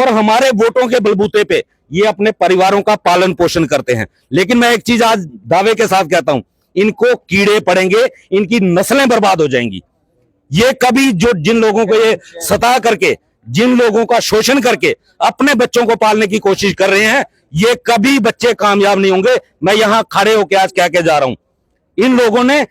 और हमारे वोटों के बलबूते पे ये अपने परिवारों का पालन पोषण करते हैं। लेकिन मैं एक चीज आज दावे के साथ कहता हूं, इनको कीड़े पड़ेंगे, इनकी नस्लें बर्बाद हो जाएंगी। ये कभी जो जिन लोगों को ये सता करके, जिन लोगों का शोषण करके अपने बच्चों को पालने की कोशिश कर रहे हैं, ये कभी बच्चे कामयाब नहीं होंगे। मैं यहां खड़े होकर आज कह के जा रहा हूं, इन लोगों ने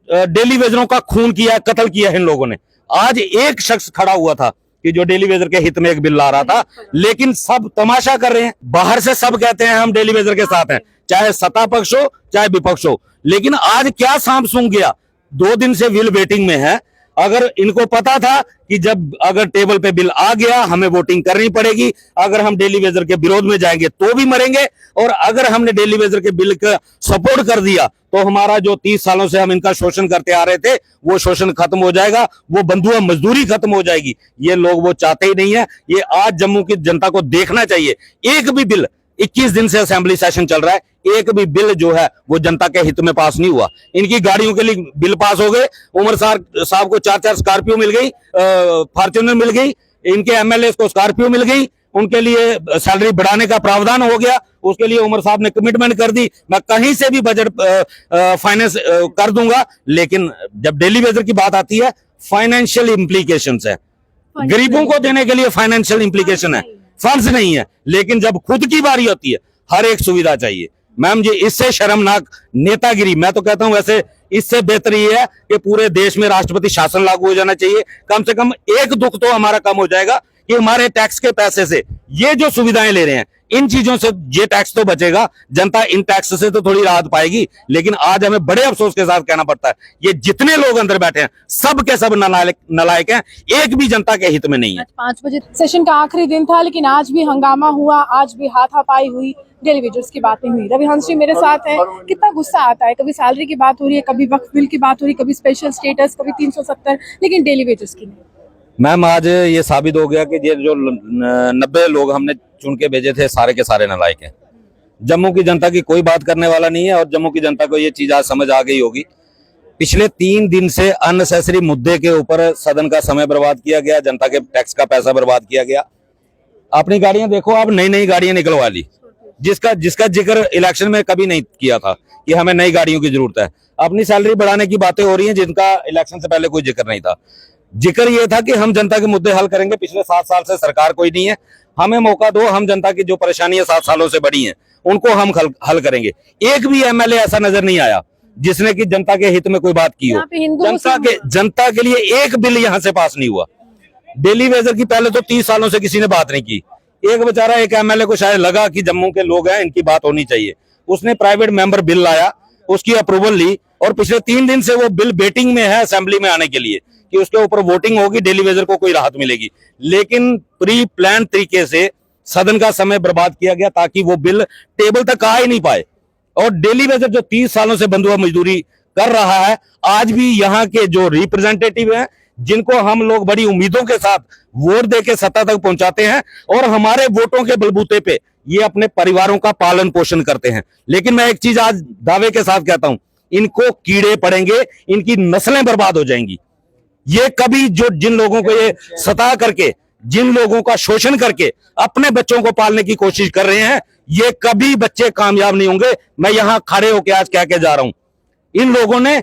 डेली वेजरों का खून किया, कत्ल किया इन लोगों ने। आज एक शख्स खड़ा हुआ था कि जो डेली वेजर के हित में एक बिल ला रहा था, लेकिन सब तमाशा कर रहे हैं। बाहर से सब कहते हैं हम डेली वेजर के साथ हैं, चाहे सत्ता पक्ष हो चाहे विपक्ष हो। लेकिन आज क्या सांप सूंघ गया, 2 दिन से बिल वेटिंग में है। अगर इनको पता था कि जब अगर टेबल पे बिल आ गया हमें वोटिंग करनी पड़ेगी, अगर हम डेली वेजर के विरोध में जाएंगे तो भी मरेंगे, और अगर हमने डेली वेजर के बिल का सपोर्ट कर दिया तो हमारा जो 30 सालों से हम इनका शोषण करते आ रहे थे वो शोषण खत्म हो जाएगा, वो बंधुआ मजदूरी खत्म हो जाएगी। ये लोग वो चाहते ही नहीं है। ये आज जम्मू की जनता को देखना चाहिए, एक भी बिल 21 दिन से असेंबली सेशन चल रहा है, एक भी बिल जो है वो जनता के हित में पास नहीं हुआ। इनकी गाड़ियों के लिए बिल पास हो गए, उमर साहब को 4-4 स्कॉर्पियो मिल गई, फॉर्च्यूनर मिल गई, इनके एमएलए को स्कॉर्पियो मिल गई, उनके लिए सैलरी बढ़ाने का प्रावधान हो गया, उसके लिए उमर साहब ने कमिटमेंट कर दी, मैं कहीं से भी बजट फाइनेंस कर दूंगा। लेकिन जब डेली वेजर की बात आती है, फाइनेंशियल इंप्लीकेशंस है, गरीबों को देने के लिए फाइनेंशियल इंप्लीकेशन है, फंड्स नहीं है। लेकिन जब खुद की बारी होती है, हर एक सुविधा चाहिए। मैम जी, इससे शर्मनाक नेतागिरी, मैं तो कहता हूं वैसे इससे बेहतर ये है कि पूरे देश में राष्ट्रपति शासन लागू हो जाना चाहिए। कम से कम एक दुख तो हमारा कम हो जाएगा कि हमारे टैक्स के पैसे से ये जो सुविधाएं ले रहे हैं, इन चीजों से ये टैक्स तो बचेगा, जनता इन टैक्स से तो थोड़ी राहत पाएगी। लेकिन आज हमें बड़े अफसोस के साथ कहना पड़ता है, ये जितने लोग अंदर बैठे हैं सब के सब नालायक हैं, एक भी जनता के हित में नहीं है। 5 बजे सेशन का आखिरी दिन था, लेकिन आज भी हंगामा हुआ, आज भी हाथापाई हुई, डेली वेजर्स की बातें हुई। रवि हंस जी मेरे साथ हैं। कितना गुस्सा आता है, कभी सैलरी की बात हो रही है, कभी वक्फ बिल की बात हो रही है, कभी स्पेशल स्टेटस, कभी 370, लेकिन डेली वेजर्स की नहीं। मैम, आज ये साबित हो गया कि ये जो 90 लोग हमने चुन के भेजे थे सारे के सारे नालायक हैं। जम्मू की जनता की कोई बात करने वाला नहीं है, और जम्मू की जनता को ये चीज आज समझ आ गई होगी। पिछले 3 दिन से अननेसेसरी मुद्दे के ऊपर सदन का समय बर्बाद किया गया, जनता के टैक्स का पैसा बर्बाद किया गया। अपनी गाड़ियां देखो, आप नई नई गाड़ियां निकलवा ली, जिसका जिक्र इलेक्शन में कभी नहीं किया था कि हमें नई गाड़ियों की जरूरत है। अपनी सैलरी बढ़ाने की बातें हो रही हैं, जिनका इलेक्शन से पहले कोई जिक्र नहीं था। जिक्र ये था कि हम जनता के मुद्दे हल करेंगे। पिछले 7 साल से सरकार कोई नहीं है, हमें मौका दो, हम जनता की जो परेशानियां 7 सालों से बढ़ी हैं उनको हम हल करेंगे। एक भी एमएलए ऐसा नजर नहीं आया जिसने कि जनता के हित में कोई बात की हो। जनता के लिए एक बिल यहां से पास नहीं हुआ। डेली वेजर की पहले तो 30 सालों से किसी ने बात नहीं की। एक बेचारा एक एमएलए को शायद लगा कि जम्मू के लोग हैं, इनकी बात होनी चाहिए, उसने प्राइवेट मेंबर बिल लाया, उसकी अप्रूवल ली, और पिछले 3 दिन से वो बिल वेटिंग में है असेंबली में आने के लिए कि उसके ऊपर वोटिंग होगी, डेली वेजर को कोई राहत मिलेगी। लेकिन प्री प्लान तरीके से सदन का समय बर्बाद किया गया ताकि वो बिल टेबल तक आ ही नहीं पाए। और डेली वेजर जो 30 सालों से बंधुआ मजदूरी कर रहा है, आज भी यहाँ के जो रिप्रेजेंटेटिव हैं, जिनको हम लोग बड़ी उम्मीदों के साथ वोट देके सत्ता तक पहुंचाते हैं, और हमारे वोटों के बलबूते पे ये अपने परिवारों का पालन पोषण करते हैं। लेकिन मैं एक चीज आज दावे के साथ कहता हूं, इनको कीड़े पड़ेंगे, इनकी नस्लें बर्बाद हो जाएंगी। ये कभी जो जिन लोगों को ये सता करके, जिन लोगों का शोषण करके अपने बच्चों को पालने की कोशिश कर रहे हैं, ये कभी बच्चे कामयाब नहीं होंगे। मैं यहां खड़े होकर आज कह के जा रहा हूं, इन लोगों ने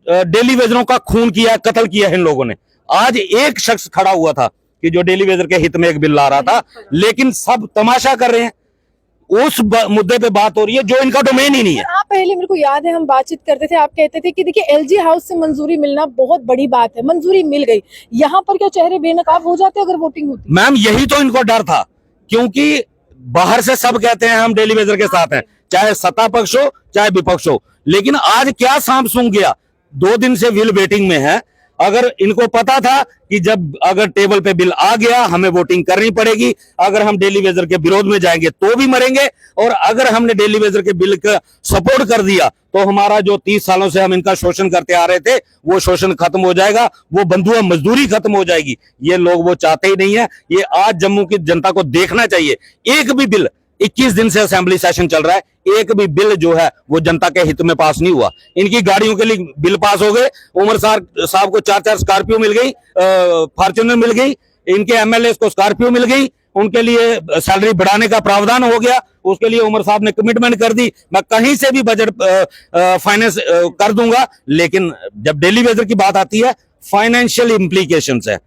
डेली वेजरों का खून किया, कत्ल किया इन लोगों ने। आज एक शख्स खड़ा हुआ था कि जो डेली वेजर के हित में एक बिल ला रहा था, लेकिन सब तमाशा कर रहे हैं। उस मुद्दे पे बात हो रही है जो इनका डोमेन ही नहीं है। आप पहले, मेरे को याद है हम बातचीत करते थे, आप कहते थे कि देखिए एलजी हाउस से मंजूरी मिलना बहुत बड़ी बात है, मंजूरी मिल गई, यहाँ पर क्या चेहरे बेनकाब हो जाते अगर वोटिंग होती? मैम, यही तो इनको डर था, क्योंकि बाहर से सब कहते हैं हम डेली वेजर के साथ हैं, चाहे सत्ता पक्ष हो चाहे विपक्ष हो। लेकिन आज क्या सांप सूंघ गया, 2 दिन से बिल वेटिंग में है। अगर इनको पता था कि जब अगर टेबल पे बिल आ गया हमें वोटिंग करनी पड़ेगी, अगर हम डेली वेजर के विरोध में जाएंगे तो भी मरेंगे, और अगर हमने डेली वेजर के बिल का सपोर्ट कर दिया तो हमारा जो 30 सालों से हम इनका शोषण करते आ रहे थे वो शोषण खत्म हो जाएगा, वो बंधुआ मजदूरी खत्म हो जाएगी। ये लोग वो चाहते ही नहीं है। ये आज जम्मू की जनता को देखना चाहिए, एक भी बिल 21 दिन से असेंबली सेशन चल रहा है, एक भी बिल जो है वो जनता के हित में पास नहीं हुआ। इनकी गाड़ियों के लिए बिल पास हो गए, उमर साहब को 4-4 स्कॉर्पियो मिल गई, फॉर्च्यूनर मिल गई, इनके एमएलए को स्कॉर्पियो मिल गई, उनके लिए सैलरी बढ़ाने का प्रावधान हो गया, उसके लिए उमर साहब ने कमिटमेंट कर दी, मैं कहीं से भी बजट फाइनेंस कर दूंगा। लेकिन जब डेली वेजर की बात आती है, फाइनेंशियल इम्प्लीकेशंस है,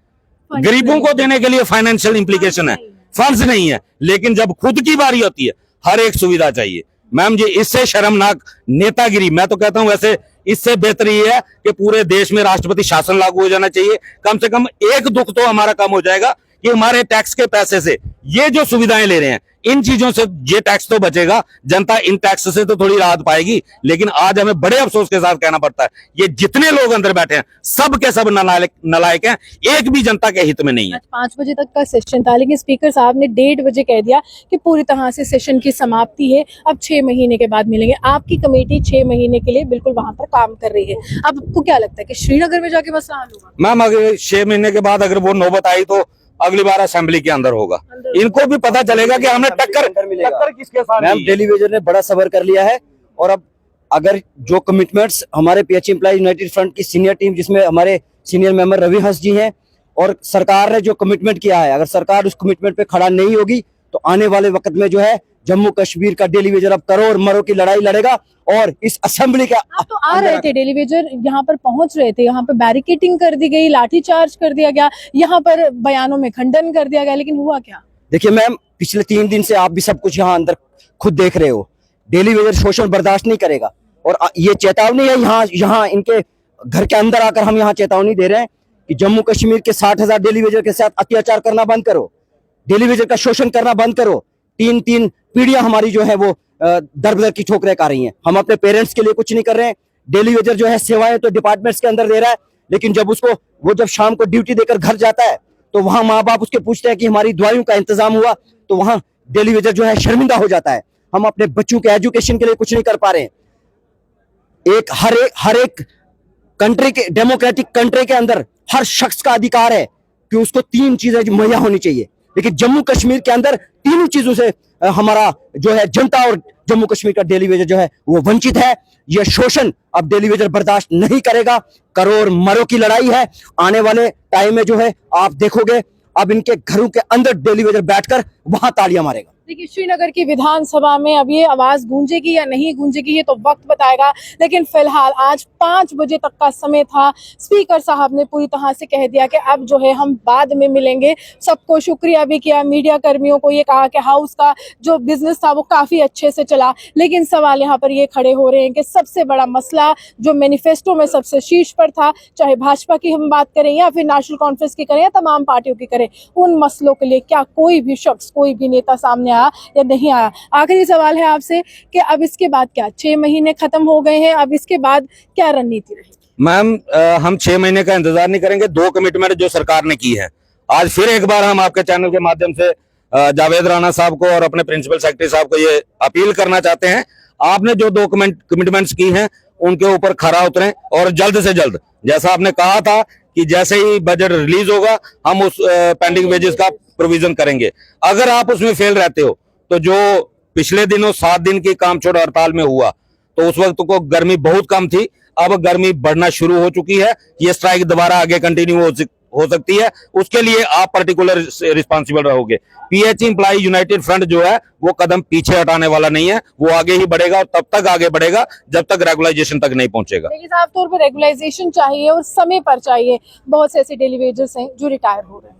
गरीबों को देने के लिए फाइनेंशियल इम्प्लीकेशन है, फंड्स नहीं है। लेकिन जब खुद की बारी होती है, हर एक सुविधा चाहिए। मैम जी, इससे शर्मनाक नेतागिरी, मैं तो कहता हूं वैसे इससे बेहतर ये है कि पूरे देश में राष्ट्रपति शासन लागू हो जाना चाहिए। कम से कम एक दुख तो हमारा कम हो जाएगा कि हमारे टैक्स के पैसे से ये जो सुविधाएं ले रहे हैं, इन चीजों से ये टैक्स तो बचेगा, जनता इन टैक्स से तो थोड़ी राहत पाएगी। लेकिन आज हमें बड़े अफसोस के साथ कहना पड़ता है, ये जितने लोग अंदर बैठे हैं सब के सब नालायक हैं, एक भी जनता के हित में नहीं है। आज 5 बजे तक का सेशन था, लेकिन स्पीकर साहब ने 1:30 बजे कह दिया कि पूरी तरह से सेशन की समाप्ति है, अब 6 महीने के बाद मिलेंगे। आपकी कमेटी 6 महीने के लिए बिल्कुल वहां पर काम कर रही है। अब आपको क्या लगता है कि श्रीनगर में जाके मसला हल होगा? मैम, अगर 6 महीने के बाद अगर वो नौबत आई तो अगली बार असेंबली के अंदर होगा। इनको भी पता चलेगा कि हमने टक्कर किसके साथ। मैम, डेली वेजर ने बड़ा सबर कर लिया है, और अब अगर जो कमिटमेंट्स हमारे पीएचई एम्प्लॉइज यूनाइटेड फ्रंट की सीनियर टीम, जिसमें हमारे सीनियर मेंबर रवि हंस जी हैं, और सरकार ने जो कमिटमेंट किया है, अगर सरकार उस कमिटमेंट पे खड़ा नहीं होगी तो आने वाले वक्त में जो है जम्मू कश्मीर का डेली वेजर अब करो और मरो की लड़ाई लड़ेगा। और इस असेंबली का आप तो आ रहे थे, डेली वेजर यहाँ पर पहुंच रहे थे, यहाँ पर बैरिकेटिंग कर दी गई, लाठीचार्ज कर दिया गया, यहाँ पर बयानों में खंडन कर दिया गया, लेकिन हुआ क्या? देखिए मैम, पिछले 3 दिन से आप भी सब कुछ यहाँ अंदर खुद देख रहे हो। डेली वेजर शोषण बर्दाश्त नहीं करेगा, और ये चेतावनी है यहाँ इनके घर के अंदर आकर हम यहाँ चेतावनी दे रहे हैं कि जम्मू कश्मीर के 60,000 डेली वेजर के साथ अत्याचार करना बंद करो, डेली वेजर का शोषण करना बंद करो। 3 पीढ़ियां हमारी जो है वो दर बदर की ठोकरें खा रही हैं। हम अपने पेरेंट्स के लिए कुछ नहीं कर रहे हैं। डेली वेजर जो है सेवाएं तो डिपार्टमेंट्स के अंदर दे रहा है, लेकिन जब जब शाम को ड्यूटी देकर घर जाता है तो वहां माँ बाप उसके पूछते हैं कि हमारी दवाइयों का इंतजाम हुआ, तो वहां डेली वेजर जो है शर्मिंदा हो जाता है। हम अपने बच्चों के एजुकेशन के लिए कुछ नहीं कर पा रहे हैं। हर एक कंट्री के, डेमोक्रेटिक कंट्री के अंदर हर शख्स का अधिकार है कि उसको 3 चीजें मुहैया होनी चाहिए, लेकिन जम्मू कश्मीर के अंदर तीनों चीजों से हमारा जो है जनता और जम्मू कश्मीर का डेली वेजर जो है वो वंचित है। यह शोषण अब डेली वेजर बर्दाश्त नहीं करेगा। करो और मरो की लड़ाई है। आने वाले टाइम में जो है आप देखोगे, अब इनके घरों के अंदर डेली वेजर बैठकर वहां तालियां मारेगा। देखिए, श्रीनगर की विधानसभा में अब ये आवाज गूंजेगी या नहीं गूंजेगी ये तो वक्त बताएगा, लेकिन फिलहाल आज 5 बजे तक का समय था। स्पीकर साहब ने पूरी तरह से कह दिया कि अब जो है हम बाद में मिलेंगे। सबको शुक्रिया भी किया, मीडिया कर्मियों को ये कहा कि हाउस का जो बिजनेस था वो काफी अच्छे से चला। लेकिन सवाल यहाँ पर ये खड़े हो रहे हैं कि सबसे बड़ा मसला जो मैनिफेस्टो में सबसे शीर्ष पर था, चाहे भाजपा की हम बात करें या फिर नेशनल कॉन्फ्रेंस की करें या तमाम पार्टियों की करें, उन मसलों के लिए क्या कोई भी शख्स, कोई भी नेता सामने या नहीं आया। आखिरी सवाल है आपसे कि अब इसके बाद क्या? 6 महीने खत्म हो गए हैं, अब इसके बाद क्या रणनीति रहेगी? मैम, हम 6 महीने का इंतजार नहीं करेंगे। 2 कमिटमेंट जो सरकार ने की है, आज फिर एक बार हम आपके चैनल के माध्यम से जावेद राणा साहब को और अपने प्रिंसिपल सेक्रेटरी साहब को ये अपील करना चाहते हैं, आपने जो 2 कमिटमेंट्स की हैं उनके ऊपर खरा उतरें, और जल्द से जल्द, जैसा आपने कहा था कि जैसे ही बजट रिलीज होगा हम उस पेंडिंग वेजेस का प्रोविजन करेंगे। अगर आप उसमें फेल रहते हो तो जो पिछले दिनों 7 दिन की काम छोड़ हड़ताल में हुआ, तो उस वक्त को गर्मी बहुत कम थी, अब गर्मी बढ़ना शुरू हो चुकी है। ये स्ट्राइक दोबारा आगे कंटिन्यू हो सकती है, उसके लिए आप पर्टिकुलर रिस्पॉन्सिबल रहोगे। पीएचई एम्प्लॉई यूनाइटेड फ्रंट जो है वो कदम पीछे हटाने वाला नहीं है, वो आगे ही बढ़ेगा, और तब तक आगे बढ़ेगा जब तक रेगुलाइजेशन तक नहीं पहुंचेगा। लेकिन साफ तौर पर रेगुलाइजेशन चाहिए और समय पर चाहिए। बहुत से ऐसे डेली वेजर्स हैं जो रिटायर हो रहे हैं।